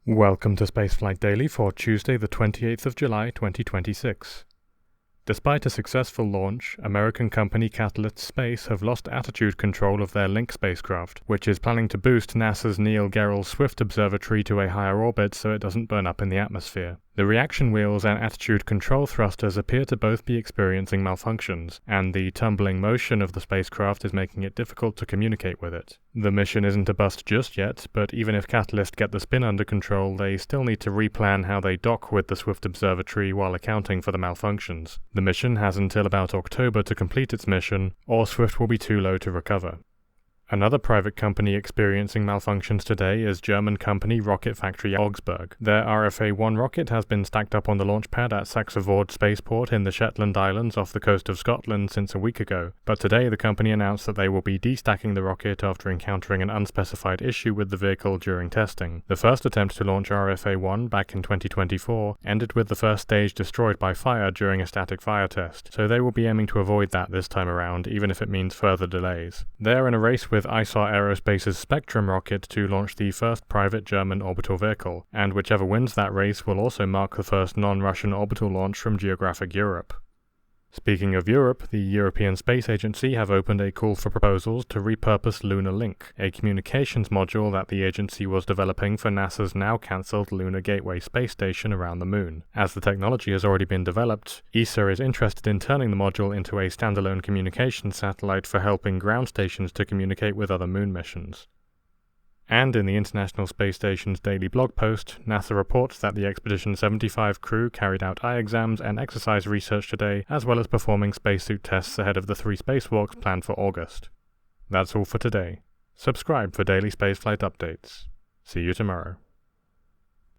Welcome to Spaceflight Daily for Tuesday the 28th of July 2026. Despite a successful launch, American company Katalyst Space have lost attitude control of their Link spacecraft, which is planning to boost NASA's Neil Gehrels Swift Observatory to a higher orbit so it doesn't burn up in the atmosphere. The reaction wheels and attitude control thrusters appear to both be experiencing malfunctions, and the tumbling motion of the spacecraft is making it difficult to communicate with it. The mission isn't a bust just yet, but even if Katalyst get the spin under control, they still need to replan how they dock with the Swift Observatory while accounting for the malfunctions. The mission has until about October to complete its mission, or Swift will be too low to recover. Another private company experiencing malfunctions today is German company Rocket Factory Augsburg. Their RFA-1 rocket has been stacked up on the launch pad at Saxe-Ford Spaceport in the Shetland Islands off the coast of Scotland since a week ago, but today the company announced that they will be destacking the rocket after encountering an unspecified issue with the vehicle during testing. The first attempt to launch RFA-1 back in 2024 ended with the first stage destroyed by fire during a static fire test, so they will be aiming to avoid that this time around, even if it means further delays. They're in a race with ISAR Aerospace's Spectrum rocket to launch the first private German orbital vehicle, and whichever wins that race will also mark the first non-Russian orbital launch from geographic Europe. Speaking of Europe, the European Space Agency have opened a call for proposals to repurpose Lunar Link, a communications module that the agency was developing for NASA's now-cancelled Lunar Gateway space station around the Moon. As the technology has already been developed, ESA is interested in turning the module into a standalone communications satellite for helping ground stations to communicate with other Moon missions. And in the International Space Station's daily blog post, NASA reports that the Expedition 75 crew carried out eye exams and exercise research today, as well as performing spacesuit tests ahead of the 3 spacewalks planned for August. That's all for today. Subscribe for daily spaceflight updates. See you tomorrow.